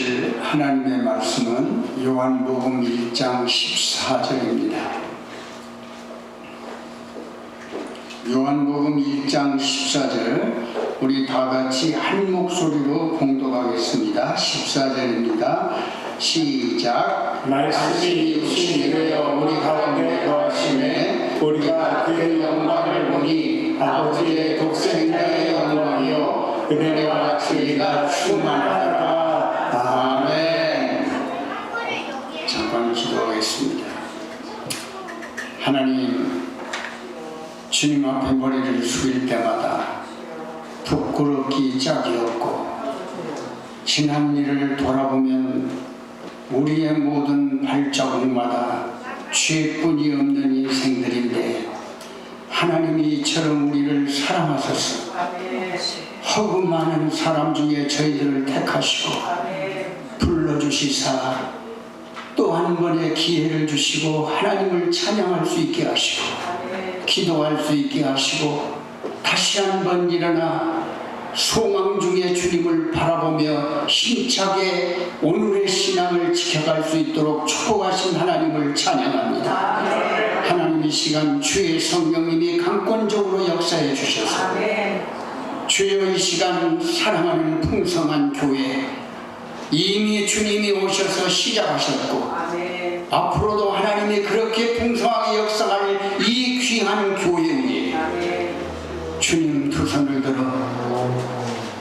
보실 하나님의 말씀은 요한복음 1장 14절입니다. 요한복음 1장 14절 우리 다같이 한 목소리로 봉독하겠습니다. 14절입니다. 시작. 말씀이 육신이 되어 우리 가운데 거하심에 우리가 그의 영광을 보니 아버지의 독생자의 영광이요 은혜와 진리가 충만하더라. 아멘. 잠깐 기도하겠습니다. 하나님, 주님 앞에 머리를 숙일 때마다 부끄럽기 짝이 없고 지난 일을 돌아보면 우리의 모든 발자국마다 죄뿐이 없는 인생들인데 하나님이 이처럼 우리를 사랑하셔서 허구 많은 사람 중에 저희들을 택하시고 불러주시사 또 한 번의 기회를 주시고 하나님을 찬양할 수 있게 하시고 기도할 수 있게 하시고 다시 한 번 일어나 소망 중에 주님을 바라보며 힘차게 오늘의 신앙을 지켜갈 수 있도록 축복하신 하나님을 찬양합니다. 하나님, 이 시간 주의 성령님이 강권적으로 역사해 주셔서 주여 이 시간 사랑하는 풍성한 교회 이미 주님이 오셔서 시작하셨고 앞으로도 하나님이 그렇게 풍성하게 역사할 이 귀한 교회 위에 주님 두 손을 들어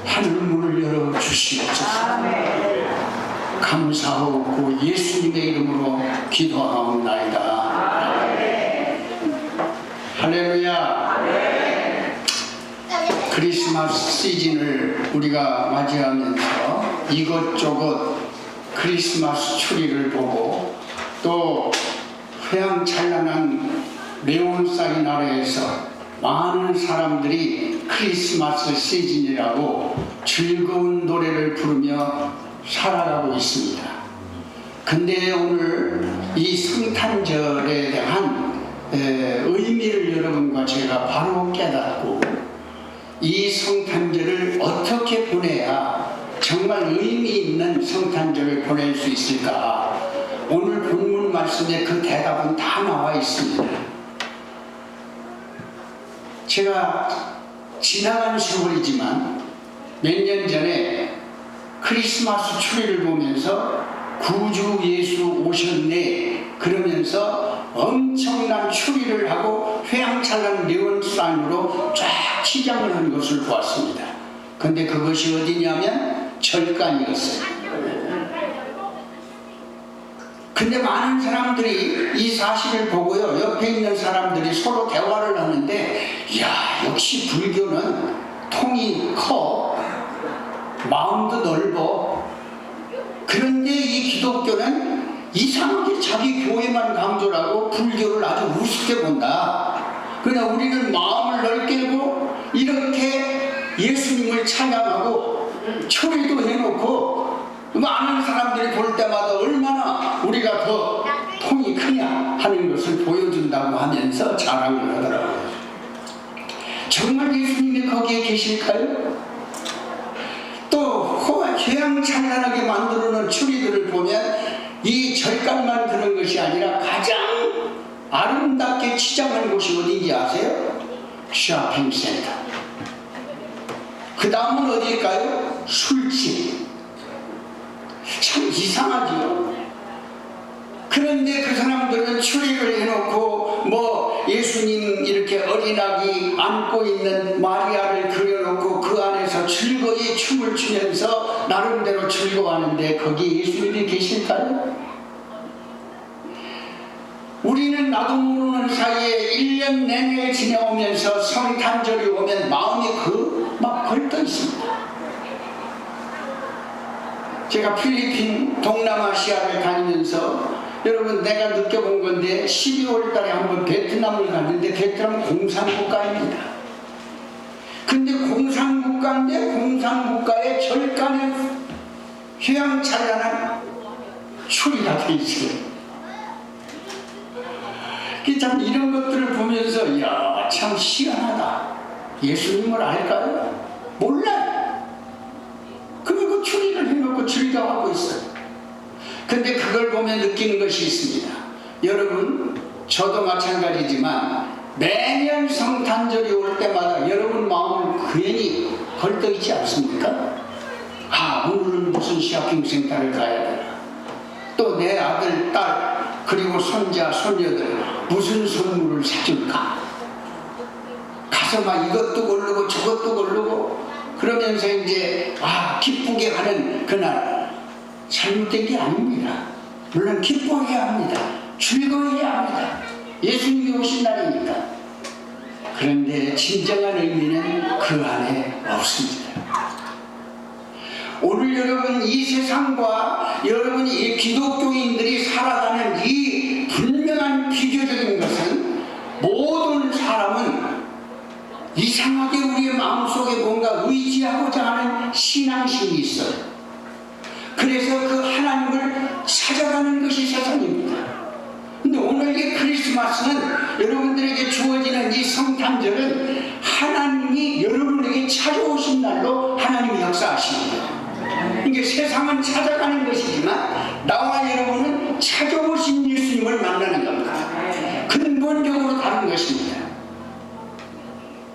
하늘문을 열어주시옵소서. 감사하고 예수님의 이름으로 기도하옵나이다. 할렐루야. 크리스마스 시즌을 우리가 맞이하면서 이것저것 크리스마스 추리를 보고 또 휘황찬란한 레온사이 나라에서 많은 사람들이 크리스마스 시즌이라고 즐거운 노래를 부르며 살아가고 있습니다. 근데 오늘 이 성탄절에 대한 의미를 여러분과 제가 바로 깨닫고 이 성탄절을 어떻게 보내야 정말 의미 있는 성탄절을 보낼 수 있을까? 오늘 본문 말씀에 그 대답은 다 나와 있습니다. 제가 지나간 세월이지만 몇 년 전에 크리스마스 추리를 보면서 구주 예수 오셨네 그러면서 엄청난 추리를 하고 휘황찬란 레온산으로 쫙 치장을 한 것을 보았습니다. 근데 그것이 어디냐면 절간이었어요. 근데 많은 사람들이 이 사실을 보고요, 옆에 있는 사람들이 서로 대화를 하는데, 야, 역시 불교는 통이 커, 마음도 넓어. 그런데 이 기독교는 이상하게 자기 교회만 강조를 하고 불교를 아주 우습게 본다. 그러나 우리는 마음을 넓게 하고 이렇게 예수님을 찬양하고 초리도 해놓고 많은 사람들이 볼 때마다 얼마나 우리가 더 통이 크냐 하는 것을 보여준다고 하면서 자랑을 하더라고요. 정말 예수님이 거기에 계실까요? 또 휘황찬란하게 만들어놓은 추리들을 보면 이 절간만 그런 것이 아니라 가장 아름답게 치장한 곳이 어딘지 아세요? 쇼핑센터. 그 다음은 어디일까요? 술집. 참 이상하죠. 그런데 그 사람들은 추리를 해놓고 뭐 예수님 이렇게 어린아기 안고 있는 마리아를 그려놓고 그 안에서 즐거이 춤을 추면서 나름대로 즐거워하는데 거기 예수님이 계실까요? 우리는 나도 모르는 사이에 1년 내내 지내오면서 성탄절이 오면 마음이 막 걸떠 있습니다. 제가 필리핀 동남아시아를 다니면서 여러분 내가 느껴본 건데 12월 달에 한번 베트남을 갔는데 베트남 공산국가입니다. 근데 공산국가인데 공산국가의 절간에 휘황찬란한 추리가 돼 있어요. 참 이런 것들을 보면서 야, 참 희한하다. 예수님을 알까요? 몰라요. 그리고 추리를 해놓고 즐겨하고 있어요. 근데 그걸 보면 느끼는 것이 있습니다. 여러분, 저도 마찬가지지만 매년 성탄절이 올 때마다 여러분 마음을 괜히 걸떠있지 않습니까? 아, 오늘은 무슨 시합행생단을 가야 되나, 또 내 아들, 딸, 그리고 손자, 손녀들 무슨 선물을 사줄까, 가서 막 이것도 고르고 저것도 고르고 그러면서 이제 기쁘게 하는 그날, 잘못된 게 아닙니다. 물론 기뻐해야 합니다. 즐거워해야 합니다. 예수님이 오신 날이니까. 그런데 진정한 의미는 그 안에 없습니다. 오늘 여러분, 이 세상과 여러분이 이 기독교인들이 살아가는 이 분명한 비교적인 것은, 모든 사람은 이상하게 우리의 마음속에 뭔가 의지하고자 하는 신앙심이 있어요. 그래서 그 하나님을 찾아가는 것이 세상입니다. 근데 오늘 이 크리스마스는, 여러분들에게 주어지는 이 성탄절은 하나님이 여러분에게 찾아오신 날로 하나님이 역사하십니다. 이게 세상은 찾아가는 것이지만 나와 여러분은 찾아오신 예수님을 만나는 겁니다. 근본적으로 다른 것입니다.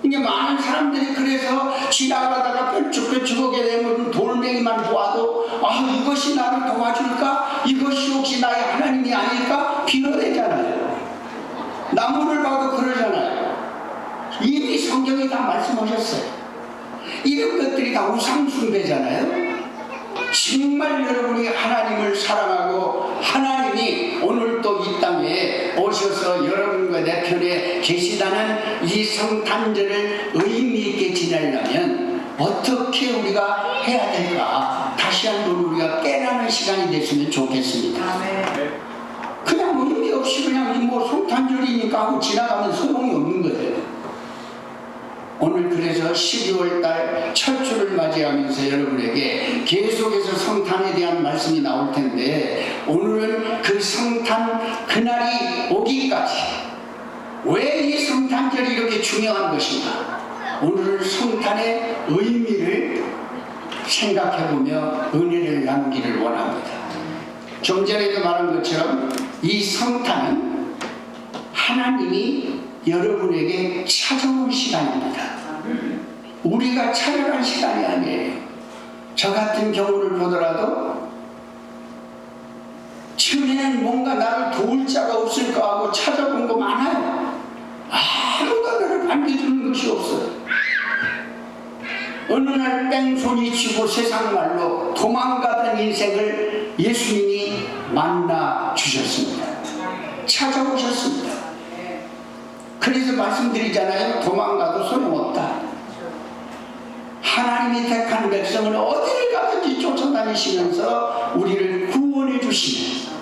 이게 많은 사람들이 그래서 지나가다가 뾰족뾰족 오게 되면 돌멩이만 보아도 이것이 나를 도와줄까? 이것이 혹시 나의 하나님이 아닐까? 빌어대잖아요. 나무를 봐도 그러잖아요. 이미 성경이 다 말씀하셨어요. 이런 것들이 다 우상숭배잖아요. 정말 여러분이 하나님을 사랑하고 하나님이 오늘 또 이 땅에 오셔서 여러분과 내 편에 계시다는 이 성탄절을 의미 있게 지내려면 어떻게 우리가 해야 될까, 다시 한번 우리가 깨닫는 시간이 됐으면 좋겠습니다. 그냥 의미 없이 그냥 성탄절이니까 하고 지나가면 소용이 없는 거예요. 오늘 그래서 12월달 첫 주를 맞이하면서 여러분에게 계속해서 성탄에 대한 말씀이 나올 텐데, 오늘은 그 성탄 그날이 오기까지 왜 이 성탄절이 이렇게 중요한 것인가, 오늘은 성탄의 의미를 생각해보며 은혜를 나누기를 원합니다. 좀 전에도 말한 것처럼 이 성탄은 하나님이 여러분에게 찾아온 시간입니다. 우리가 찾아간 시간이 아니에요. 저 같은 경우를 보더라도 처음에는 뭔가 나를 도울 자가 없을까 하고 찾아본 거 많아요. 아무도 나를 반겨주는 것이 없어요. 어느 날 뺑소니 치고 세상 말로 도망가던 인생을 예수님이 만나 주셨습니다. 찾아오셨습니다. 그래서 말씀드리잖아요. 도망가도 소용없다. 하나님이 택한 백성을 어디를 가든지 쫓아다니시면서 우리를 구원해 주시는,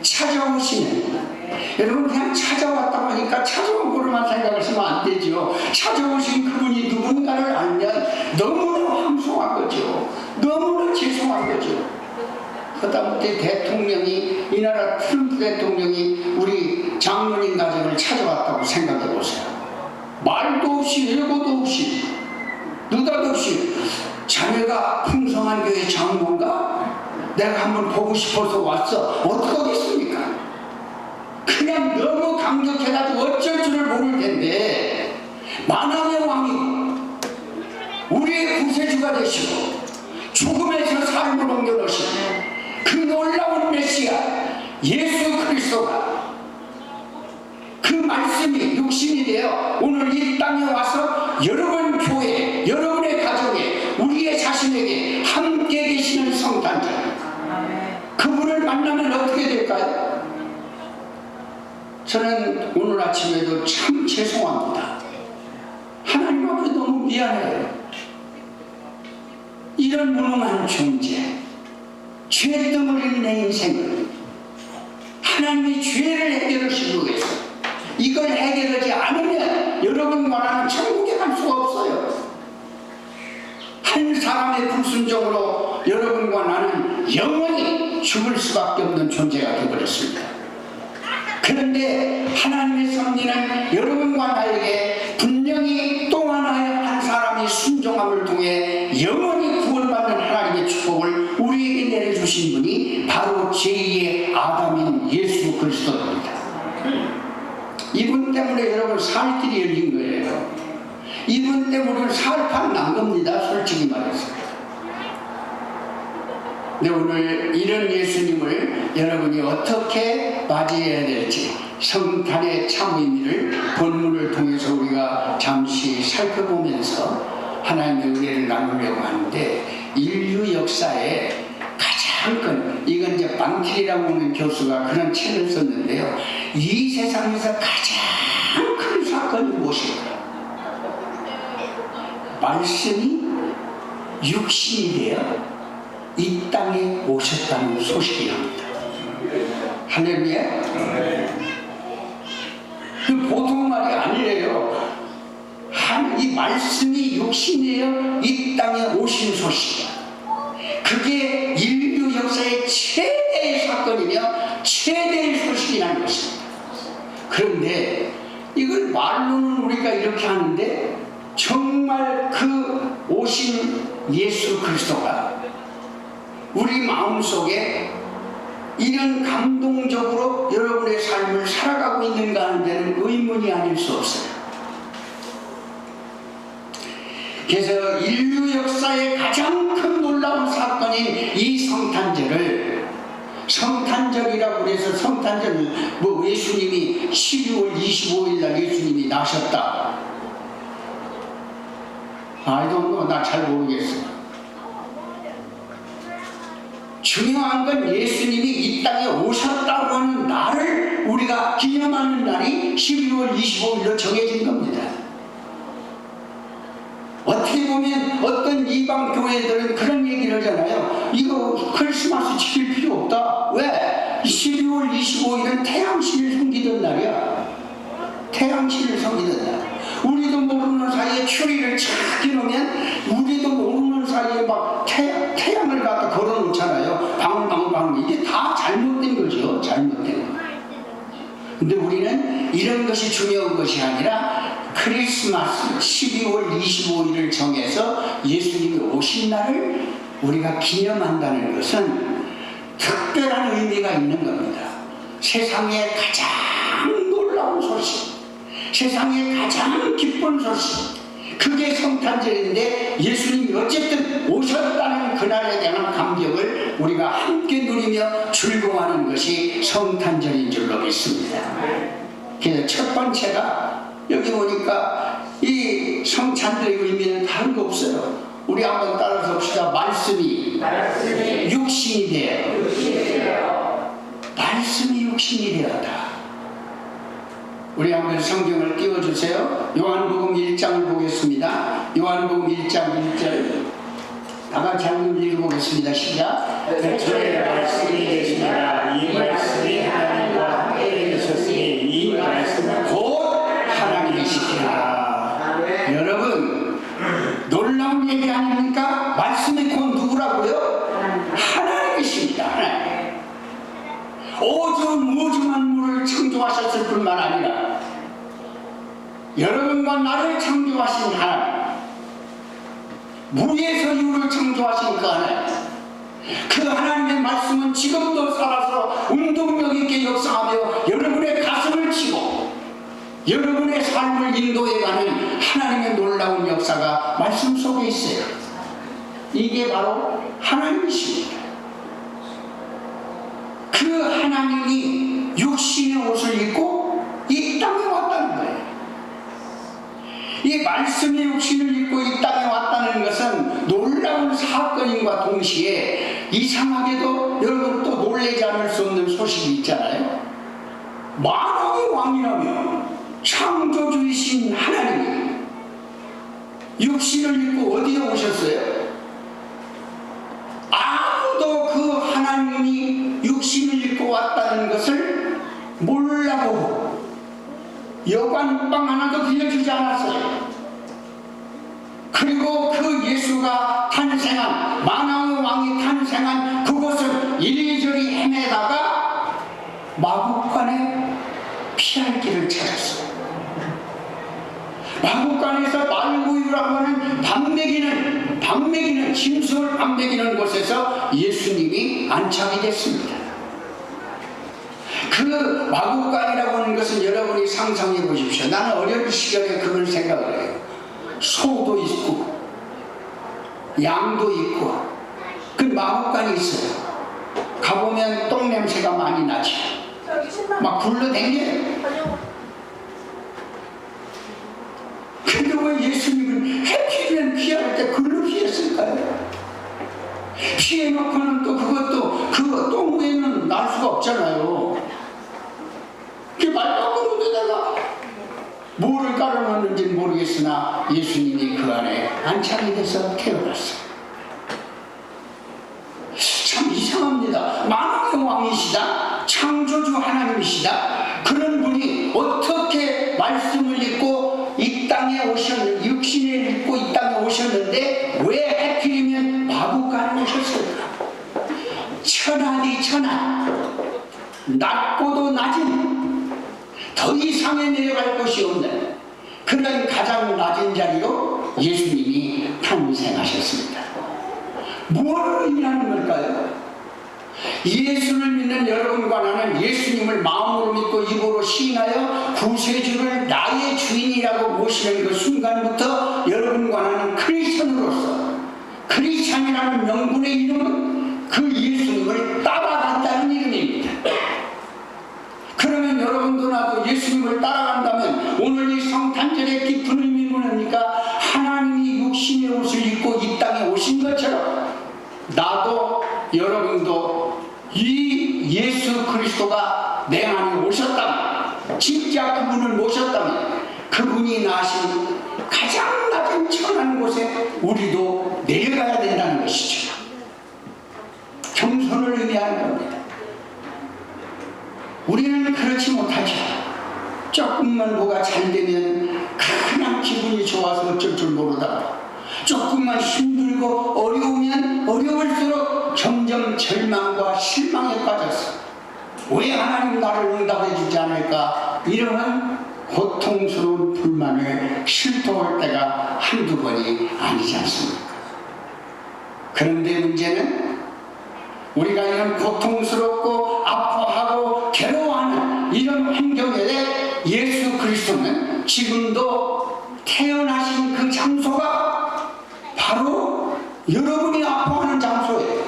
찾아오시는, 여러분 그냥 찾아왔다고 하니까 찾아온 거로만 생각하시면 안 되죠. 찾아오신 그분이 누군가를 알면 너무나 황송한 거죠. 너무나 죄송한 거죠. 그다음에 대통령이, 이 나라 트럼프 대통령이 우리 장로님 가정을 찾아왔다고 생각해 보세요. 말도 없이 예고도 없이 느닷없이, 자네가 풍성한 교회 장로인가? 내가 한번 보고 싶어서 왔어. 어떡하겠습니까? 그냥 너무 강력해가지고 어쩔 줄을 모를 텐데, 만왕의 왕이 우리의 구세주가 되시고 죽음에서 삶을 옮겨놓으시고 그 놀라운 메시아 예수 그리스도가, 그 말씀이 육신이 되어 오늘 이 땅에 와서 여러분 교회, 여러분의 가정에, 우리의 자신에게 함께 계시는 성탄절, 그분을 만나면 어떻게 될까요? 저는 오늘 아침에도 참 죄송합니다. 하나님 앞에 너무 미안해요. 이런 무능한 존재, 죄덩어리는 내 인생을 하나님이 죄를 해결하시기 위해서, 이걸 해결하지 않으면 여러분과 나는 천국에 갈 수가 없어요. 한 사람의 불순종으로 여러분과 나는 영원히 죽을 수밖에 없는 존재가 되어버렸습니다. 그런데 하나님의 섭리는 여러분과 나에게 분명히 또 하나의 한 사람이 순종함을 통해 영원히 구원받는 하나님의 축복을 우리에게 내려주셨습니다. 주신 분이 바로 제2의 아담인 예수 그리스도입니다. 이분 때문에 여러분 살 길이 열린 거예요. 이분 때문에 살판 난 겁니다. 솔직히 말해서. 근데 오늘 이런 예수님을 여러분이 어떻게 맞이해야 될지 성탄의 참 의미를 본문을 통해서 우리가 잠시 살펴보면서 하나님의 은혜를 나누려고 하는데, 인류 역사에 가장 큰, 이건 이제 방틸이라고 하는 교수가 그런 책을 썼는데요, 이 세상에서 가장 큰 사건이 무엇일까? 말씀이 육신이 되어 이 땅에 오셨다는 소식이랍니다. 할렐루야. 그 보통 말이 아니래요. 이 말씀이 육신이 되어 이 땅에 오신 소식, 그게 인류 역사의 최대의 사건이며 최대의 소식이라는 것입니다. 그런데 이걸 말로는 우리가 이렇게 하는데, 정말 그 오신 예수 그리스도가 우리 마음속에 이런 감동적으로 여러분의 삶을 살아가고 있는가 하는 데는 의문이 아닐 수 없어요. 그래서 인류 역사의 가장 큰 놀라운 사건인 이 성탄절을, 성탄절이라고 해서 성탄절 뭐 예수님이 12월 25일 날 예수님이 나셨다, I don't know, 나 잘 모르겠어요. 중요한 건 예수님이 이 땅에 오셨다고 하는 날을 우리가 기념하는 날이 12월 25일로 정해진 겁니다. 어떻게 보면 어떤 이방 교회들은 그런 얘기를 하잖아요. 이거 크리스마스 지킬 필요 없다. 왜? 12월 25일은 태양신을 섬기던 날이야. 태양신을 섬기던 날. 우리도 모르는 사이에 추리를 착 해놓으면 우리도 모르는 사이에 막 태양을 갖다 걸어놓잖아요. 방울방울. 이게 다 잘못된 거죠. 잘못된 거. 근데 우리는 이런 것이 중요한 것이 아니라 크리스마스 12월 25일을 정해서 예수님이 오신 날을 우리가 기념한다는 것은 특별한 의미가 있는 겁니다. 세상의 가장 놀라운 소식, 세상의 가장 기쁜 소식, 그게 성탄절인데 예수님이 어쨌든 오셨다는 그날에 대한 감격을 우리가 함께 누리며 즐거워하는 것이 성탄절인 줄로 믿습니다. 그래서 첫 번째가 여기 보니까 이 성탄절의 의미는 다른 거 없어요. 우리 한번 따라서 봅시다. 말씀이 육신이 되어, 말씀이 육신이 되었다. 우리 한번 성경을 띄워주세요. 요한복음 1장을 보겠습니다. 요한복음 1장 1절 다 같이 한번 읽어보겠습니다. 시작. 태초에 말씀이 계시니라. 이 말씀이 하나님과 함께 계셨으니 이 말씀은 곧 하나님이시니라. 여러분, 놀라운 얘기 아닙니까? 말씀이 곧 누구라고요? 하나님이십니다. 하나님. 우주 만물을 창조하셨을 뿐만 아니라 여러분과 나를 창조하신 하나님, 무에서 유를 창조하신 그 하나님, 그 하나님의 말씀은 지금도 살아서 운동력 있게 역사하며 여러분의 가슴을 치고 여러분의 삶을 인도해가는 하나님의 놀라운 역사가 말씀 속에 있어요. 이게 바로 하나님이십니다. 그 하나님이 육신의 옷을 입고 이 땅에 왔다는 거예요. 이 말씀의 육신을 입고 이 땅에 왔다는 것은 놀라운 사건인과 동시에 이상하게도 여러분 또 놀라지 않을 수 없는 소식이 있잖아요. 만왕의 왕이라며 창조주이신 하나님이 육신을 입고 어디에 오셨어요? 아무도 그 하나님이 육신을 입고 왔다는 것을 몰라보고 여관방 하나도 빌려주지 않았어요. 그리고 그 예수가 탄생한, 만왕의 왕이 탄생한 그곳을 이리저리 헤매다가 마국간에 피할 길을 찾았어요. 마구간에서 말구유라고 하는 밤매기는 짐승을 밤매기는 곳에서 예수님이 안착이 됐습니다. 그 마구간이라고 하는 것은 여러분이 상상해 보십시오. 나는 어린 시절에 그걸 생각을 해요. 소도 있고 양도 있고 그 마구간이 있어요. 가보면 똥 냄새가 많이 나지. 막 굴러다녀요. 근데 왜 예수님은 해피면 피할 때 글로 피했을까요? 피해놓고는 또 그거 똥 외에는 날 수가 없잖아요. 그 말밖으로다가 뭐를 깔아놨는지는 모르겠으나 예수님이 그 안에 안착이 돼서 태어났어요. 참 이상합니다. 만왕의 왕이시다, 창조주 하나님이시다, 그런 분이 어떻게 말씀을 읽고 이 땅에 오셨는데, 육신을 입고 이 땅에 오셨는데 왜 하필이면 마구간에 오셨을까? 천하디 천하, 낮고도 낮은, 더 이상에 내려갈 곳이 없는 그런 가장 낮은 자리로 예수님이 탄생하셨습니다. 무엇을 의미하는 걸까요? 예수를 믿는 여러분과 나는 예수님을 마음으로 믿고 입으로 시인하여 구세주를 나의 주인이라고 모시는 그 순간부터 여러분과 나는 크리스천으로서, 크리스천이라는 명분의 이름은 그 예수님을 따라간다는 이름입니다. 그러면 여러분도 나도 예수님을 따라간다면 오늘 이 성탄절의 깊은 의미는 뭡니까? 하나님이 육신의 옷을 입고 이 땅에 오신 것처럼 나도 여러분도 이 예수 그리스도가 내 안에 오셨다면, 진짜 그분을 모셨다면 그분이 나신 가장 낮은 천한 곳에 우리도 내려가야 된다는 것이죠. 겸손을 의미하는 겁니다. 우리는 그렇지 못하죠. 조금만 뭐가 잘 되면 그냥 기분이 좋아서 어쩔 줄 모르다가, 조금만 힘들고 어려우면 어려울수록 점점 절망과 실망에 빠졌어. 왜 하나님 나를 응답해 주지 않을까? 이러한 고통스러운 불만을 실토할 때가 한두 번이 아니지 않습니까? 그런데 문제는 우리가 이런 고통스럽고 아파하고 괴로워하는 이런 환경에 예수 그리스도는 지금도 태어나신 그 장소가 바로 여러분이 아파하는 장소예요.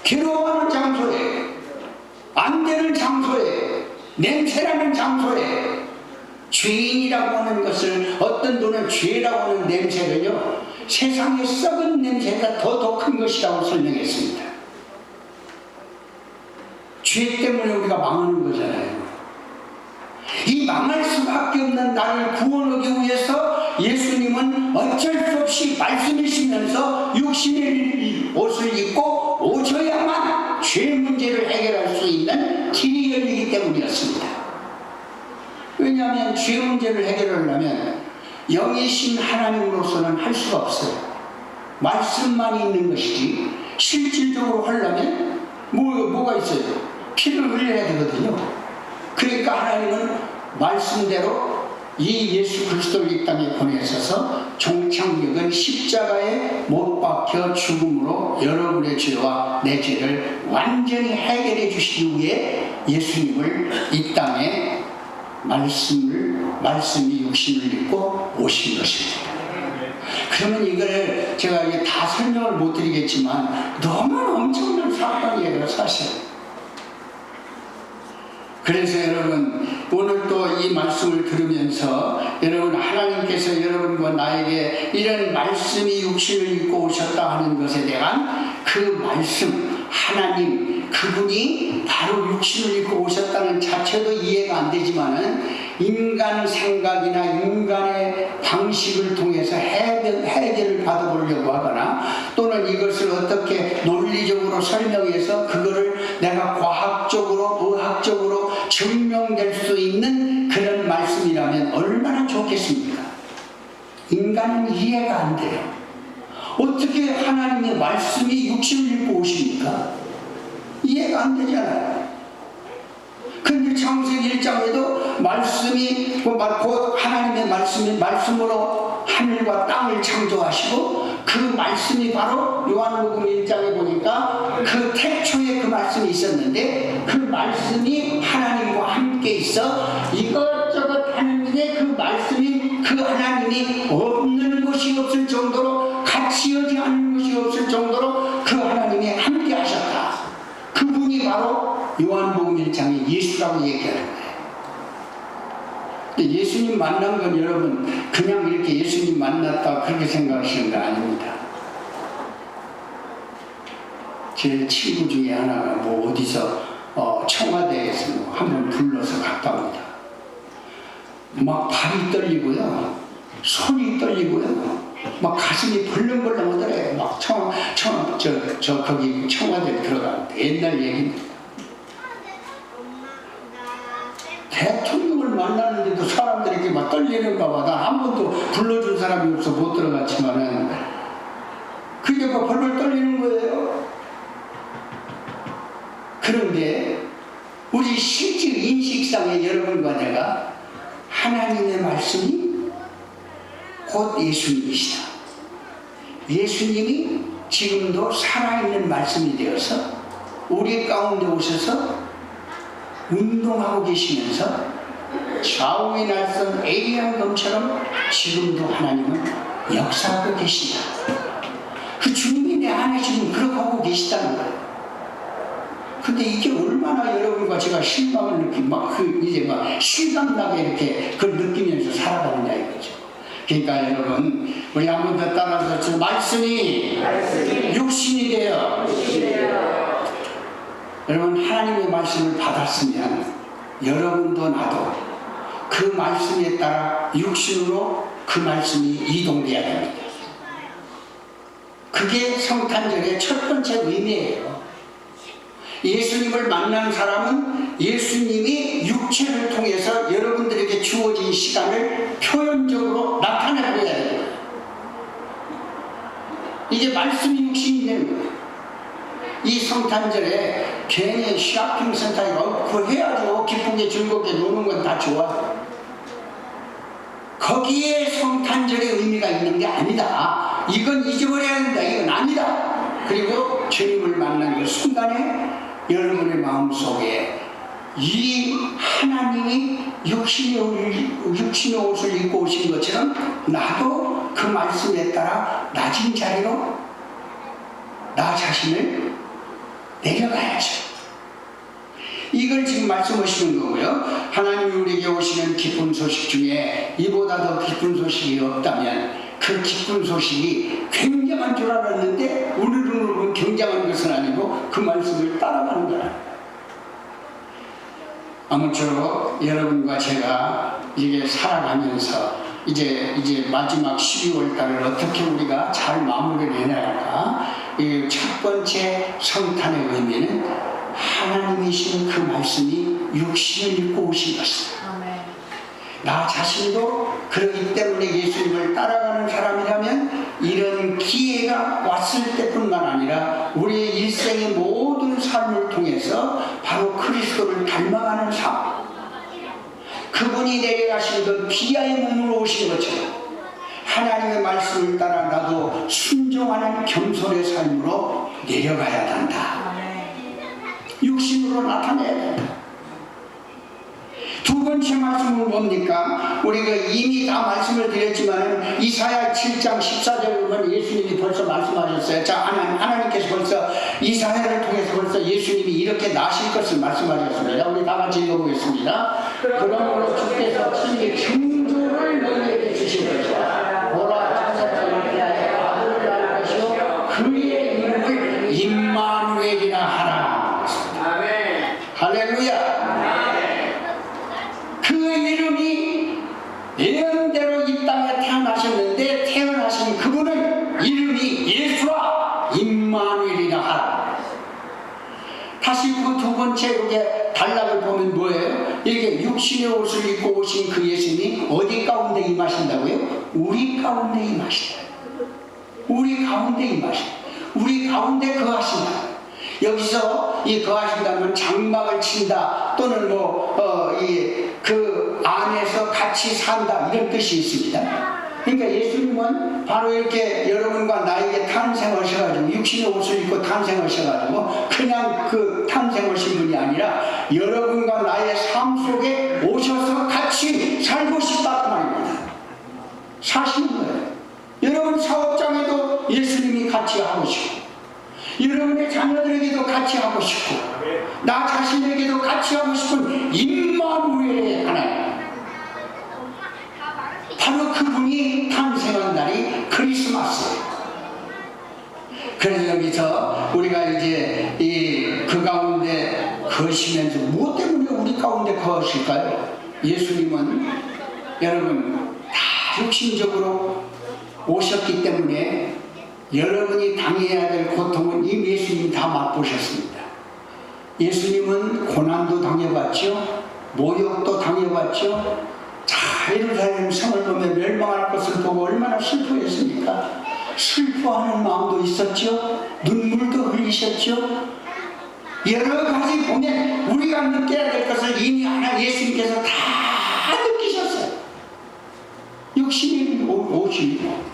괴로워하는 장소예요. 안 되는 장소예요. 냄새라는 장소예요. 죄인이라고 하는 것을, 어떤 분은 죄라고 하는 냄새를요, 세상에 썩은 냄새가 더 독한 것이라고 설명했습니다. 죄 때문에 우리가 망하는 거잖아요. 이 망할 수밖에 없는 나를 구원하기 위해서 예수님은 어쩔 수 없이 말씀이시면서 육신의 옷을 입고 오셔야만 죄 문제를 해결할 수 있는 길이 열리기 때문이었습니다. 왜냐하면 죄 문제를 해결하려면 영이신 하나님으로서는 할 수가 없어요. 말씀만 있는 것이지 실질적으로 하려면 뭐가 있어요? 피를 흘려야 되거든요. 그러니까 하나님은 말씀대로 이 예수 그리스도를 이 땅에 보내셔서 종착역은 십자가에 못 박혀 죽음으로 여러분의 죄와 내 죄를 완전히 해결해 주시기 위해 예수님을 이 땅에 말씀이 육신을 입고 오신 것입니다. 그러면 이걸 제가 다 설명을 못 드리겠지만 너무 엄청난 사건이에요, 사실. 그래서 여러분, 오늘 또 이 말씀을 들으면서 여러분, 하나님께서 여러분과 나에게 이런 말씀이 육신을 입고 오셨다 하는 것에 대한 그 말씀, 하나님 그분이 바로 육신을 입고 오셨다는 자체도 이해가 안 되지만은 인간 생각이나 인간의 방식을 통해서 해결을 받아보려고 하거나, 또는 이것을 어떻게 논리적으로 설명해서 그거를 내가 과학적으로 의학적으로 증명될 수 있는 그런 말씀이라면 얼마나 좋겠습니까? 인간은 이해가 안 돼요. 어떻게 하나님의 말씀이 육신을 입고 오십니까? 이해가 안 되잖아요. 근데 창세기 1장에도 말씀이 곧 하나님 하나님의 말씀으로 하늘과 땅을 창조하시고 그 말씀이 바로 요한복음 1장에 보니까 그 태초에 그 말씀이 있었는데 그 말씀이 하나님과 함께 있어 이것저것 하는데 그 말씀이 그 하나님이 없는 것이 없을 정도로 같이 하지 않는 것이 없을 정도로 그 하나님이 함께 하셨다. 그분이 바로 요한복음 1장의 예수라고 얘기하는 거예요. 근데 예수님 만난 건 여러분 그냥 이렇게 예수님 만났다 그렇게 생각하시는 거 아닙니다. 제 친구 중에 하나가 뭐 어디서 청와대에서 뭐 한번 불러서 갔다 옵니다. 막 발이 떨리고요, 손이 떨리고요, 막 가슴이 벌렁벌렁 하더래요. 막 거기 청와대에 들어가는데 옛날 얘기입니다. 대통령을 만나는데도 사람들이 이렇게 막 떨리는가 봐. 나 한 번도 불러준 사람이 없어 못 들어갔지만은 그게 막 벌벌 떨리는 거예요. 그런데 우리 실제 인식상에 여러분과 내가 하나님의 말씀이 곧 예수님이시다. 예수님이 지금도 살아있는 말씀이 되어서 우리 가운데 오셔서 운동하고 계시면서 좌우의 날선 에리안검처럼 지금도 하나님은 역사하고 계신다. 그 주님이 내 안에 지금 그렇게 하고 계시다는 거예요. 근데 이게 얼마나 여러분과 제가 실망을 느끼고 이제 실감나게 이렇게 그걸 느끼면서 살아가느냐 이거죠. 그러니까 여러분 우리 한 번 더 따라서 저 말씀이 육신이 되어 여러분 하나님의 말씀을 받았으면 여러분도 나도 그 말씀에 따라 육신으로 그 말씀이 이동돼야 됩니다. 그게 성탄절의 첫 번째 의미예요. 예수님을 만난 사람은 예수님이 육체를 통해서 여러분들에게 주어진 시간을 표현적으로 나타내고 해야 돼요. 이게 말씀이 육신이 되는 거예요. 이 성탄절에 괜히 쇼핑센터에 그거 해야죠. 기쁘게 즐겁게 노는 건 다 좋아. 거기에 성탄절의 의미가 있는 게 아니다. 이건 잊어버려야 된다. 이건 아니다. 그리고 주님을 만난 그 순간에 여러분의 마음속에 이 하나님이 육신의 옷을 입고 오신 것처럼 나도 그 말씀에 따라 낮은 자리로 나 자신을 내려가야죠. 이걸 지금 말씀하시는 거고요. 하나님이 우리에게 오시는 기쁜 소식 중에 이보다 더 기쁜 소식이 없다면 그 기쁜 소식이 굉장한 줄 알았는데 오늘은 굉장한 것은 아니고 그 말씀을 따라가는 거야. 아무쪼록 여러분과 제가 이게 살아가면서 이제 마지막 12월 달을 어떻게 우리가 잘 마무리를 해나갈까? 이 첫 번째 성탄의 의미는 하나님이신 그 말씀이 육신을 입고 오신 것이다. 나 자신도 그러기 때문에 예수님을 따라가는 사람이라면 이런 기회가 왔을 때뿐만 아니라 우리의 일생의 모든 삶을 통해서 바로 그리스도를 닮아가는 삶, 그분이 내려가신 그 비아의 몸으로 오신 것처럼 하나님의 말씀을 따라 나도 순종하는 겸손의 삶으로 내려가야 한다. 육신으로 나타내야 된다. 두 번째 말씀은 뭡니까? 우리가 이미 다 말씀을 드렸지만 이사야 7장 14절을 보면 예수님이 벌써 말씀하셨어요. 자, 하나님께서 벌써 이사야를 통해서 벌써 예수님이 이렇게 나실 것을 말씀하셨습니다. 우리 다 같이 읽어보겠습니다. 그러므로 주께서 친히 증조를 너희에게 주실 것이다. 보라, 천사장을 위하여 아들을 낳을 것이요 그의 이름을 임마누엘이라 하라. 아멘. 할렐루야. 그 이름이 예언대로 이 땅에 태어나셨는데 태어나신 그분은 이름이 예수라 임마누엘이라 하라. 다시 그 두 번째 이렇게 단락을 보면 뭐예요? 이게 육신의 옷을 입고 오신 그 예수님이 어디 가운데 임하신다고요? 우리 가운데 임하신다. 우리 가운데 임하신다. 우리 가운데 거하신다. 여기서 이 거하신다면 장막을 친다 또는 그 안에서 같이 산다 이런 뜻이 있습니다. 그러니까 예수님은 바로 이렇게 여러분과 나에게 탄생하셔가지고 육신의 옷을 입고 탄생하셔가지고 그냥 그 탄생하신 분이 아니라 여러분과 나의 삶 속에 오셔서 같이 살고 싶다고 말입니다. 사시는 거예요. 여러분 사업장에도 예수님이 같이 하고 싶고 여러분의 자녀들에게도 같이 하고 싶고 나 자신에게도 같이 하고 싶은 임마누엘의 하나님, 바로 그분이 탄생한 날이 크리스마스예요. 그래서 여기서 우리가 이제 그 가운데 거시면서 무엇 때문에 우리 가운데 거하실까요? 예수님은 여러분 다 육신적으로 오셨기 때문에 여러분이 당해야 될 고통은 이미 예수님이 다 맛보셨습니다. 예수님은 고난도 당해봤죠. 모욕도 당해봤죠. 예루살렘 성을 보며 멸망할 것을 보고 얼마나 슬퍼했습니까? 슬퍼하는 마음도 있었죠. 눈물도 흘리셨죠. 여러 가지 보면 우리가 느껴야 될 것을 이미 하나 예수님께서 다 느끼셨어요. 육신이 오시고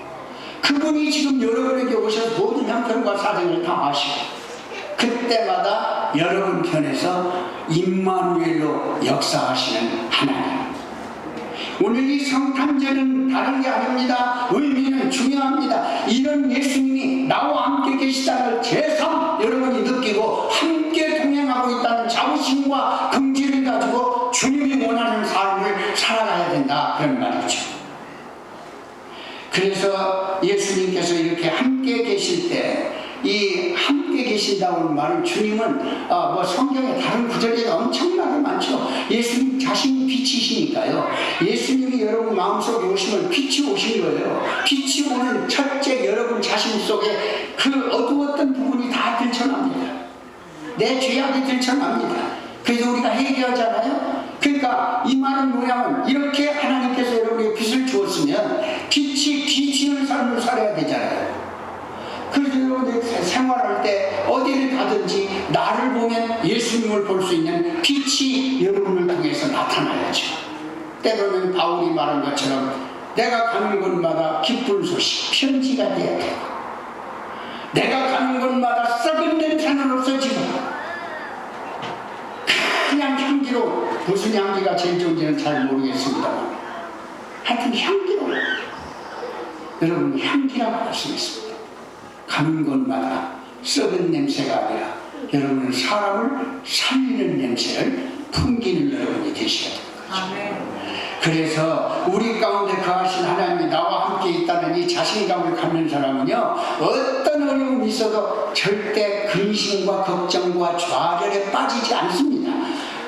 그분이 지금 여러분에게 오셔서 모든 형편과 사정을 다 아시고 그때마다 여러분 편에서 임마누엘로 역사하시는 하나님. 오늘 이 성탄절은 다른 게 아닙니다. 의미는 중요합니다. 이런 예수님이 나와 함께 계시다는 제3 여러분이 느끼고 함께 동행하고 있다는 자부심과 긍지를 가지고 주님이 원하는 삶을 살아가야 된다 그런 말이죠. 그래서 예수님께서 이렇게 함께 계실 때 이 함께 계신다는 말은 주님은 성경에 다른 구절이 엄청나게 많죠. 예수님 자신이 빛이시니까요. 예수님이 여러분 마음속에 오시면 빛이 오신 거예요. 빛이 오는 첫째 여러분 자신 속에 그 어두웠던 부분이 다 들춰납니다. 내 죄악이 들춰납니다. 그래서 우리가 회개하잖아요. 그러니까 이 말은 뭐냐면 이렇게 하나님께서 여러분에게 빛을 주었으면 빛이 비치는 삶을 살아야 되잖아요. 그래서 여러분들 생활할 때 어디를 가든지 나를 보면 예수님을 볼 수 있는 빛이 여러분을 통해서 나타나야죠. 때로는 바울이 말한 것처럼 내가 가는 곳마다 기쁜 소식, 편지가 돼야 되고 내가 가는 곳마다 썩은 냄새는 없어지고 그냥 향기로 무슨 향기가 제일 좋은지는 잘 모르겠습니다만 하여튼 향기로 여러분 향기라고 할 수 있습니다. 가는 곳마다 썩은 냄새가 아니라 여러분은 사람을 살리는 냄새를 풍기는 여러분이 되셔야 되는 거죠. 그래서 우리 가운데 거하신 하나님이 나와 함께 있다는 이 자신감을 갖는 사람은요 어떤 어려움이 있어도 절대 근심과 걱정과 좌절에 빠지지 않습니다.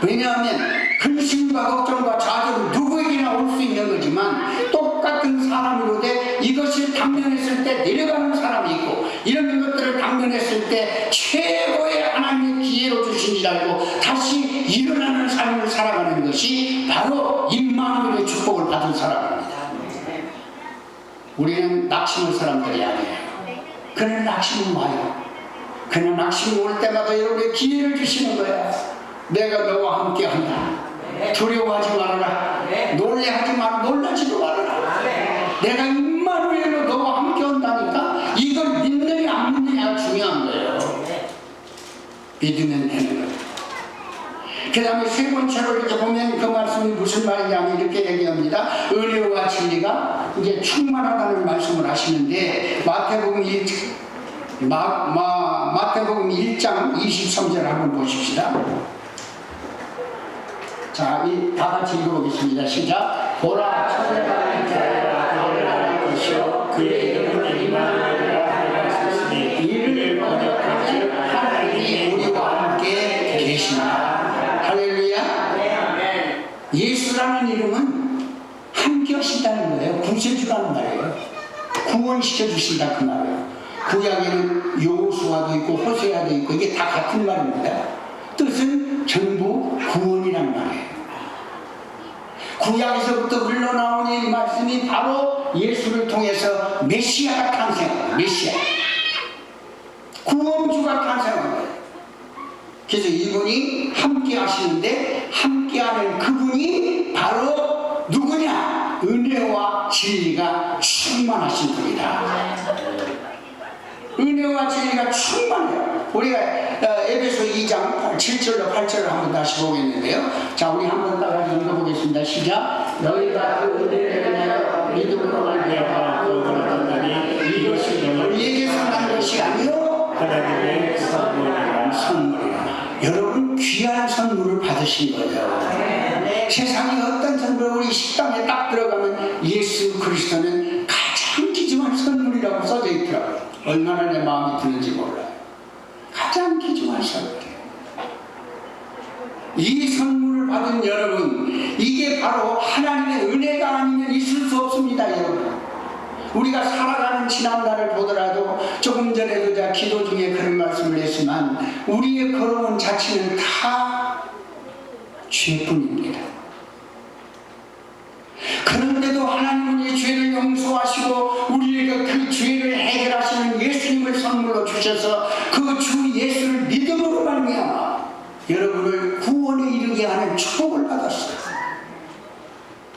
왜냐하면 근심과 걱정과 좌절은 누구에게나 올 수 있는 거지만 똑같은 사람으로되 이것을 당면했을 때 내려가는 사람이 있고 이런 것들을 당면했을 때 최고의 하나님의 기회로 주신 줄 알고 다시 일어나는 삶을 살아가는 것이 바로 임마누엘의 축복을 받은 사람입니다. 우리는 낙심할 사람들이 아니에요. 그는 낙심은 와요. 그는 낙심이 올 때마다 여러분의 기회를 주시는 거야. 내가 너와 함께 한다. 두려워하지 말아라. 놀래하지 말아. 놀라지도 말아라. 내가 임마누엘로 너와 함께 한다니까 이걸 믿느냐 안 믿느냐가 중요한 거예요. 믿으면 되는 거예요. 그 다음에 세 번째로 이렇게 보면 그 말씀이 무슨 말이냐면 이렇게 얘기합니다. 은혜와 진리가 이제 충만하다는 말씀을 하시는데 마태복음 1장 23절 한번 보십시다. 자, 다 같이 읽어보겠습니다. 시작. 보라 천사가 자라가 거듭날 것이요 그의 이름은 임마누엘이라 하였으니 이를 번역한즉 하나님이 우리와 함께 계시나. 할렐루야. 예수라는 이름은 함께 하신다는 거예요. 구세주라는 말이에요. 구원시켜 주신다 그 말이에요. 구약에는 여호수아도 있고 호세아도 있고 이게 다 같은 말입니다. 뜻은 전부 구원이란 말이에요. 구약에서부터 흘러나오는 이 말씀이 바로 예수를 통해서 메시아가 탄생한 거예요. 메시아 구원주가 탄생한 거예요. 그래서 이분이 함께 하시는데 함께하는 그분이 바로 누구냐? 은혜와 진리가 충만하신 분이다. 은혜와 진리가 충만해요. 우리가 에베소 2장 7절로 8절을 한번 다시 보겠는데요. 자, 우리 한번 따라 읽어보겠습니다. 시작. 너희가 그 은혜를 인하여 믿음으로 말미암아 구원을 얻었나니 이것이 너희에게서 난 것이 아니요 하나님의 선물이라. 선물이라. 여러분 귀한 선물을 받으신 거예요. 세상에 어떤 선물, 우리 식당에 딱 들어가면 예수 그리스도는 가장 귀중한 선물이라고 써져 있더라고요. 얼마나 내 마음이 드는지 몰라요. 가장 귀중한 선물이에요. 이 선물을 받은 여러분, 이게 바로 하나님의 은혜가 아니면 있을 수 없습니다. 여러분, 우리가 살아가는 지난날을 보더라도 조금 전에도 제가 기도 중에 그런 말씀을 했지만 우리의 걸어온 자체는 다 죄뿐입니다. 그런데도 하나님은 이 죄를 용서하시고 우리에게 그 죄를 해결하시는 예수님을 선물로 주셔서 그 주 예수를 믿음으로 말미암아 여러분을 구원에 이르게 하는 축복을 받았어요.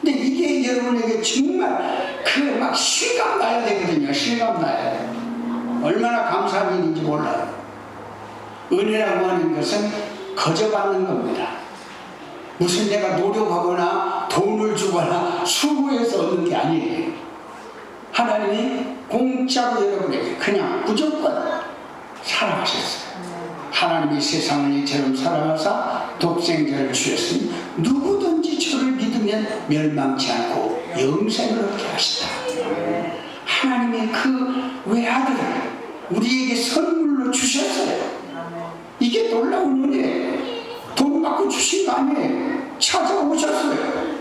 근데 이게 여러분에게 정말 그 막 실감 나야 되거든요. 실감 나야 돼요. 얼마나 감사한 일인지 몰라요. 은혜라고 하는 것은 거저 받는 겁니다. 무슨 내가 노력하거나 돈을 주거나 수고해서 얻는 게 아니에요. 하나님이 공짜로 여러분에게 그냥 무조건 사랑하셨어요. 하나님이 세상을 이처럼 사랑하사 독생자를 주셨으니 누구든지 저를 믿으면 멸망치 않고 영생을 얻게 하시다. 하나님의 그 외아들을 우리에게 선물로 주셨어요. 이게 놀라운 은혜예요. 돈 받고 주신 거 아니에요. 찾아오셨어요.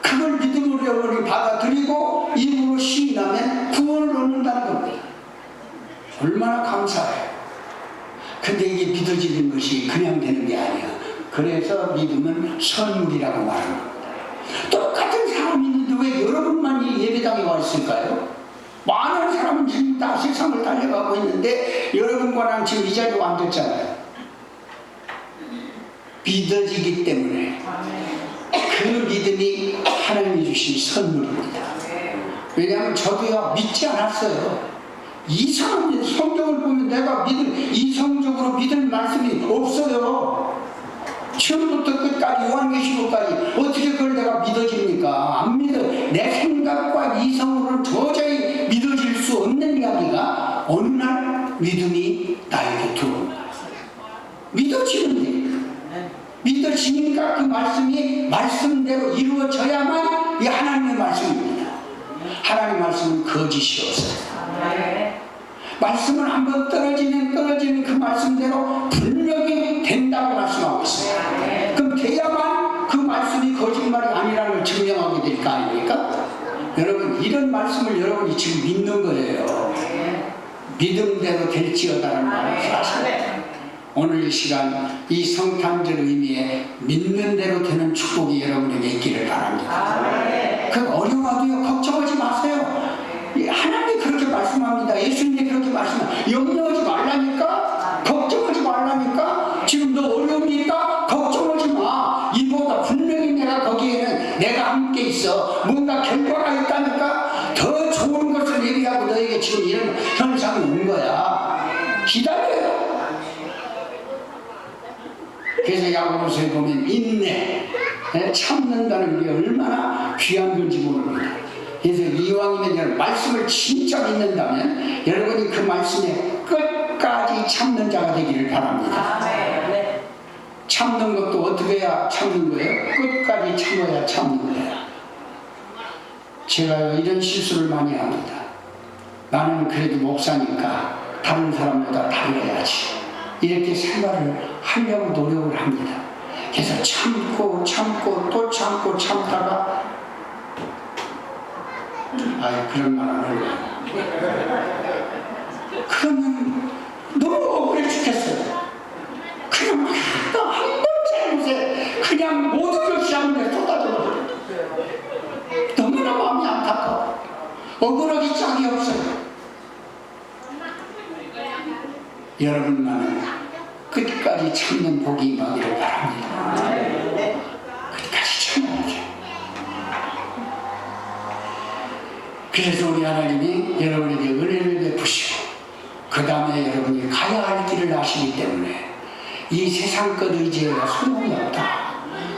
그걸 믿음으로 여러분이 받아들이고 입으로 시인하면 구원을 얻는다는 겁니다. 얼마나 감사해요. 근데 이게 믿어지는 것이 그냥 되는 게 아니야. 그래서 믿음은 선물이라고 말하는 겁니다. 똑같은 사람이 있는데 왜 여러분만 이 예배당에 와 있을까요? 많은 사람은 지금 다 세상을 달려가고 있는데 여러분과 난 지금 이 자리에 앉았잖아요. 믿어지기 때문에 그 믿음이 하나님이 주신 선물입니다. 왜냐하면 저도요 믿지 않았어요. 이상한 성경을 보면 내가 이성적으로 믿을 말씀이 없어요. 처음부터 끝까지 요한계시록까지 어떻게 그걸 내가 믿어집니까? 안 믿어. 내 생각과 이성으로는 도저히 믿어질 수 없는 이야기가 어느 날 믿음이 나에게 들어옵니다. 믿어지는데 믿어지니까 그 말씀이 말씀대로 이루어져야만 이 하나님의 말씀입니다. 하나님의 말씀은 거짓이 없어요. 말씀은 한번 떨어지면 그 말씀대로 분명히 된다고 말씀하고 있습니다. 그럼 돼야만 그 말씀이 거짓말이 아니라는 걸 증명하게 될 거 아닙니까? 여러분, 이런 말씀을 여러분이 지금 믿는 거예요. 믿음대로 될지어다라는 말을 사실 오늘 이 시간 이 성탄절 의미에 믿는 대로 되는 축복이 여러분에게 있기를 바랍니다. 그 어려워도요 걱정하지 마세요. 하나님이 그렇게 말씀합니다. 예수님이 그렇게 말씀합니다. 염려하지 말라니까, 걱정하지 말라니까. 지금 너 어려움이 있다? 걱정하지 마. 이보다 분명히 내가 거기에는 내가 함께 있어. 뭔가 결과가 있다니까. 더 좋은 것을 얘기하고 너에게 지금 이런 현상이 온 거야. 기다려요. 그래서 야고보서에 보면 인내, 참는다는 게 얼마나 귀한 건지 모릅니다. 그래서 이왕이면 여러분 말씀을 진짜 믿는다면 여러분이 그 말씀에 끝까지 참는 자가 되기를 바랍니다. 참는 것도 어떻게 해야 참는 거예요? 끝까지 참아야 참는 거예요. 제가 이런 실수를 많이 합니다. 나는 그래도 목사니까 다른 사람보다 달라야지. 이렇게 생활을 하려고 노력을 합니다. 그래서 참고 또 참다가 그런 말 안 하려고. 그러면 너무 억울해 죽겠어요. 그냥 막 한 번 잘못에 그냥 모든 것이 한번에 쏟아져버려요. 너무나 마음이 안타까워. 억울하기 짝이 없어요. 여러분만은 끝까지 참는 복이 임하기를 바랍니다. 끝까지 참아야 돼. 그래서 우리 하나님이 여러분에게 은혜를 베푸시고 그 다음에 여러분이 가야 할 길을 아시기 때문에 이 세상 것 의지해야 소용이 없다.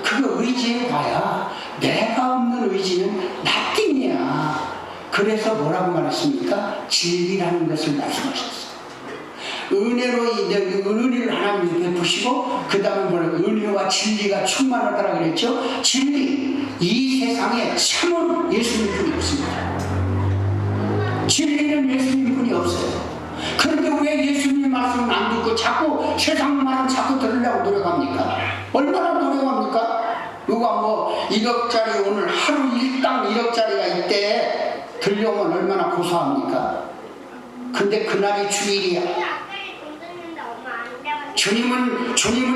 그거 의지해봐야 내가 없는 의지는 나띵이야. 그래서 뭐라고 말했습니까? 진리라는 것을 말씀하셨어요. 은혜로 은혜를 하나님이 베푸시고 그 다음에 뭐라고 은혜와 진리가 충만하다라고 그랬죠. 진리, 이 세상에 참은 예수님뿐이 없습니다. 진리는 예수님뿐이 없어요. 그런데 왜 예수님 말씀은 안 듣고 자꾸 세상 말은 자꾸 들으려고 노력합니까? 얼마나 노력합니까? 누가 뭐 1억짜리 오늘 하루 일당 1억짜리가 있대 들려오면 얼마나 고소합니까? 근데 그날이 주일이야. 주님은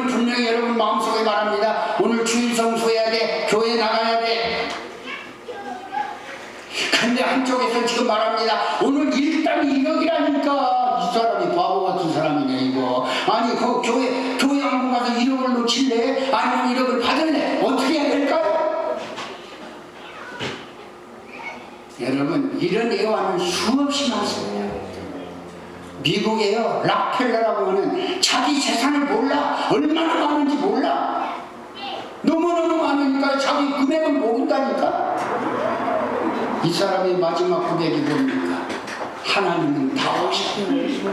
분명히 여러분 마음속에 말합니다. 오늘 주일 성수해야 돼. 교회 나가야 돼. 근데 한쪽에서 지금 말합니다. 오늘 일당이 1억이라니까. 이 사람이 바보 같은 사람이네 이거. 아니 그 교회 한번 가서 1억을 놓칠래? 아니면 1억을 받을래? 어떻게 해야 될까요? 여러분 이런 애화는 수없이 많습니다. 미국에요 락펠러라고 하는 자기 재산을 몰라. 얼마나 많은지 몰라. 너무너무 많으니까 자기 금액을 모른다니까. 이 사람의 마지막 고백이 뭡니까? 하나님은 다 아십니다.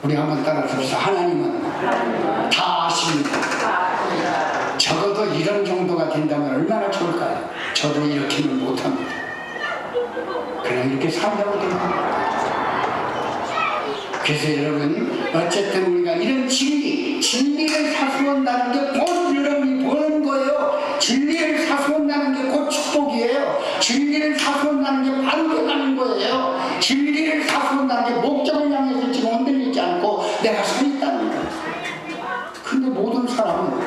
우리 한번 따라 봅시다. 하나님은 다 아십니다. 적어도 이런 정도가 된다면 얼마나 좋을까요? 저도 이렇게는 못합니다. 그냥 이렇게 살려고 됩니다. 그래서 여러분 어쨌든 우리가 이런 진리를 사수한다는 게 곧 여러분이 보는 거예요. 진리를 사수한다는 게 곧 축복이에요. 진리를 사수한다는 게 바르게 가는 거예요. 진리를 사수한다는 게 목적을 향해서 지금 흔들리지 않고 내가 서 있다는 거예요. 근데 모든 사람은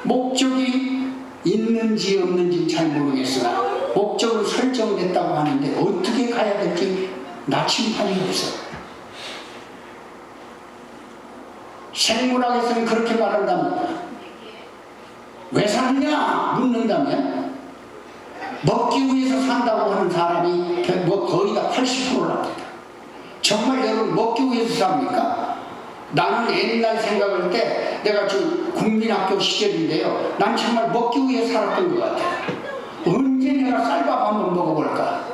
목적이 있는지 없는지 잘 모르겠으나 목적으로 설정됐다고 하는데 어떻게 가야 될지 나침판이 없어요. 생물학에서는 그렇게 말한답니다. 왜 사느냐 묻는다면 먹기 위해서 산다고 하는 사람이 거의 다 80%랍니다. 정말 여러분 먹기 위해서 삽니까? 나는 옛날 생각할 때 내가 지금 국민학교 시절인데요. 난 정말 먹기 위해 살았던 것 같아요. 언제 내가 쌀밥 한번 먹어볼까?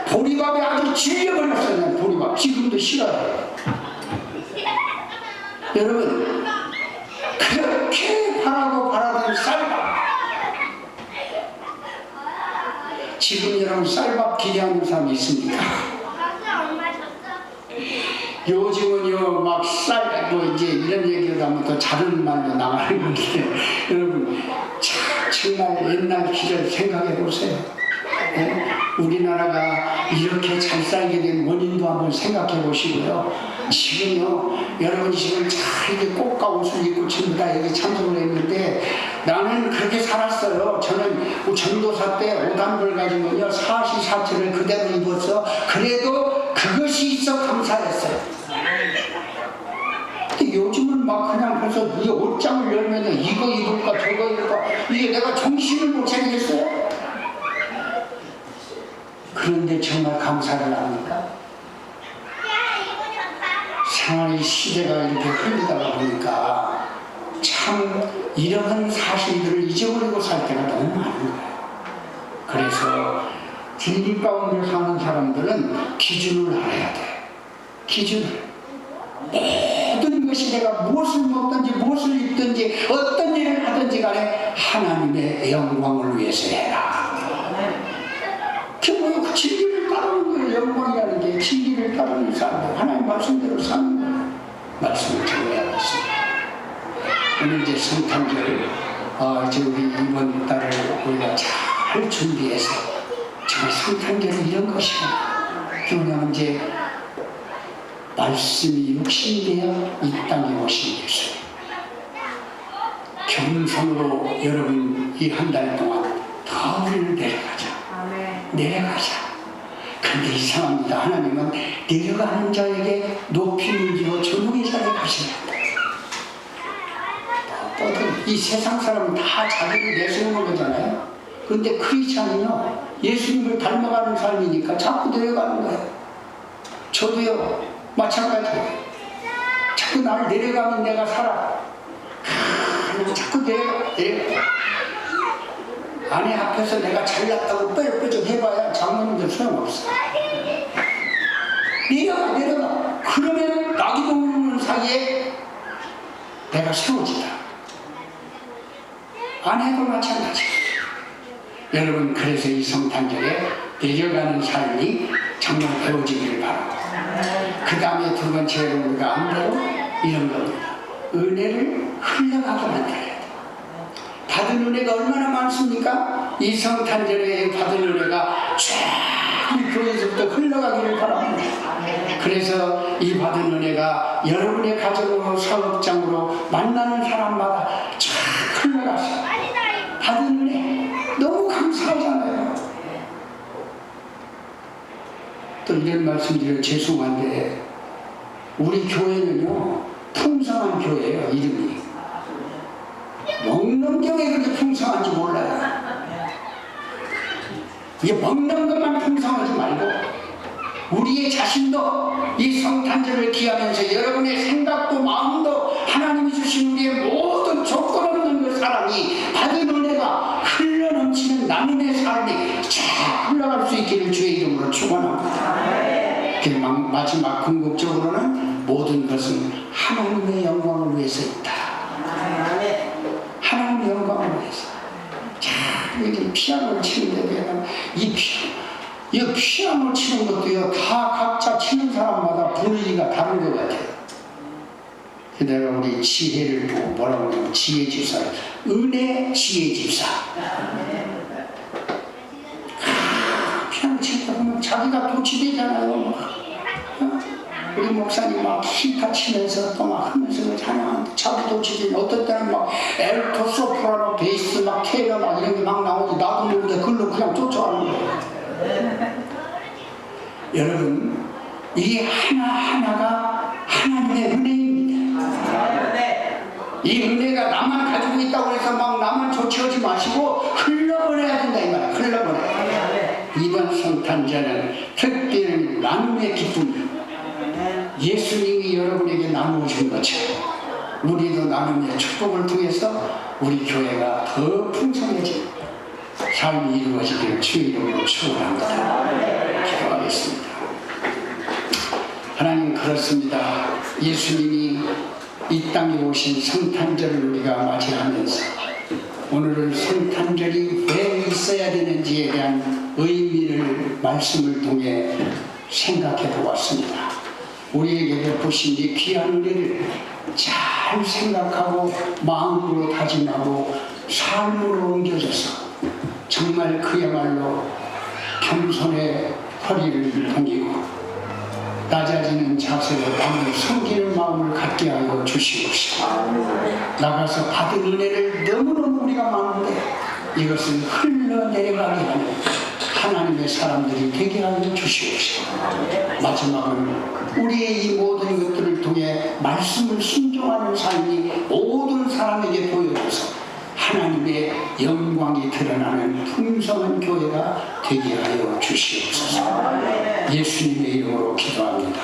보리밥에 아주 질려버렸어요. 난 보리밥 지금도 싫어요. 여러분 그렇게 바라던 쌀밥 지금 여러분 쌀밥 기대하는 사람이 있습니까? 요즘은요 막 뭐 이제 이런 얘기를 하면 또 다른 말로 나가는 건데 여러분 정말 옛날 시절 생각해 보세요. 네? 우리나라가 이렇게 잘 살게 된 원인도 한번 생각해 보시고요. 지금요 여러분이 지금 잘 이렇게 꽃과 옷을 입고 전부 다 여기 참석을 했는데 나는 그렇게 살았어요. 저는 전도사 때 오단벌 가지고요 사시사철을 그대로 입었어. 그래도 그것이 있어 감사했어요. 근데 요즘은 막 그냥 벌써 이 옷장을 열면 이거 입을까 저거 입을까 이게 내가 정신을 못 차리겠어요. 그런데 정말 감사를 합니까? 생활의 시대가 이렇게 흘리다가 보니까 참 이런 사실들을 잊어버리고 살 때가 너무 많은 거예요. 그래서 진리 가운데 사는 사람들은 기준을 알아야 돼. 기준을. 모든 것이 내가 무엇을 먹든지 무엇을 입든지 어떤 일을 하든지 간에 하나님의 영광을 위해서 해라. 그게 뭐예요? 그 진리를 따르는 거예요. 영광이라는 게 진리를 따르는 사람, 하나님 말씀대로 사는 거예요. 말씀을 정리하겠습니다. 오늘 이제 성탄절, 우리 이번 달을 우리가 잘 준비해서 정말 성탄절은 이런 것이구나. 그러면 이제 말씀이 육신되어 이 땅에 오신 예수님. 겸손으로 여러분 이 한 달 동안 더 우리를 내려가자. 내려가자. 그런데 이상합니다. 하나님은 내려가는 자에게 높이 문지고 전국의 자리에 가시는다. 이 세상 사람은 다 자기를 내세우는 거잖아요. 근데 크리스찬은요, 예수님을 닮아가는 삶이니까 자꾸 내려가는 거예요. 저도요, 마찬가지예요. 자꾸 나를 내려가면 내가 살아. 자꾸 내려가. 아내 앞에서 내가 잘났다고 뻘뻘쩍 해봐야 장모님들 소용없어. 내려가. 그러면 나기도 모르는 사이에 내가 세워지다. 아내도 마찬가지. 여러분, 그래서 이 성탄절에 내려가는 삶이 정말 배워지기를 바랍니다. 그 다음에 두 번째로 우리가 암대로 이런 겁니다. 은혜를 흘러가게 만들어야 돼. 받은 은혜가 얼마나 많습니까? 이 성탄절에 받은 은혜가 쫙 우리 교회에서부터 흘러가기를 바랍니다. 그래서 이 받은 은혜가 여러분의 가정으로 사업장으로 만나는 사람마다 쫙 흘러가서 받은 은혜 너무 감사하잖아요. 또 이런 말씀드려 죄송한데 우리 교회는요 풍성한 교회예요. 이름이 먹는 경에 그렇게 풍성한지 몰라요. 이게 먹는 것만 풍성하지 말고 우리의 자신도 이 성탄절을 기하면서 여러분의 생각도 마음도 하나님이 주신 우리의 모든 조건 없는 그 사람이 받은 은혜가 흘러넘치는 나눔의 삶이 쫙 흘러갈 수 있기를 주의 이름으로 축원합니다. 마지막 궁극적으로는 모든 것은 하나님의 영광을 위해서 있다. 하나님의 영광을 위해서. 자, 이렇게 피아노를 치는데 이 피아노 치는 것도요, 다 각자 치는 사람마다 분위기가 다른 것 같아요. 내가 우리 지혜를 보고 뭐라고 하냐면 지혜집사, 은혜 지혜집사. 피아노 치다 보면 자기가 도취되잖아요. 우리 목사님 막 기타 치면서 또 막 하면서 찬양하는데 자기 도취되니 어떨 때는 막 엘토, 소프라노, 베이스, 막 테너 막 이런 게 막 나오고 나도 모르게 글로 그냥 쫓아가는 거예요. 여러분, 이 하나하나가 하나님의 은혜입니다. 이 은혜가 나만 가지고 있다고 해서 막 나만 조치하지 마시고 흘러보내야 된다 이 말이야. 흘러보내. 이번 성탄절은 특별히 나눔의 기쁨. 예수님이 여러분에게 나누어준 것처럼 우리도 나눔의 축복을 통해서 우리 교회가 더 풍성해진 삶이 이루어지기를 주의 이름으로 축원합니다. 기도하겠습니다. 하나님, 그렇습니다. 예수님이 이 땅에 오신 성탄절을 우리가 맞이하면서 오늘은 성탄절이 왜 있어야 되는지에 대한 의미를 말씀을 통해 생각해 보았습니다. 우리에게 베푸신 이 귀한 은혜를 잘 생각하고 마음으로 다짐하고 삶으로 옮겨져서 정말 그야말로 겸손의 허리를 동이고 낮아지는 자세로 남을 섬기는 마음을 갖게 하여 주시옵시고 나가서 받은 은혜를 너무너무 우리가 많은데 이것을 흘러내려가게 하는 하나님의 사람들이 되게 하여 주시옵시고 마지막은 우리의 이 모든 것들을 통해 말씀을 순종하는 삶이 모든 사람에게 보여줘서 하나님의 영광이 드러나는 풍성한 교회가 되게 하여 주시옵소서. 예수님의 이름으로 기도합니다.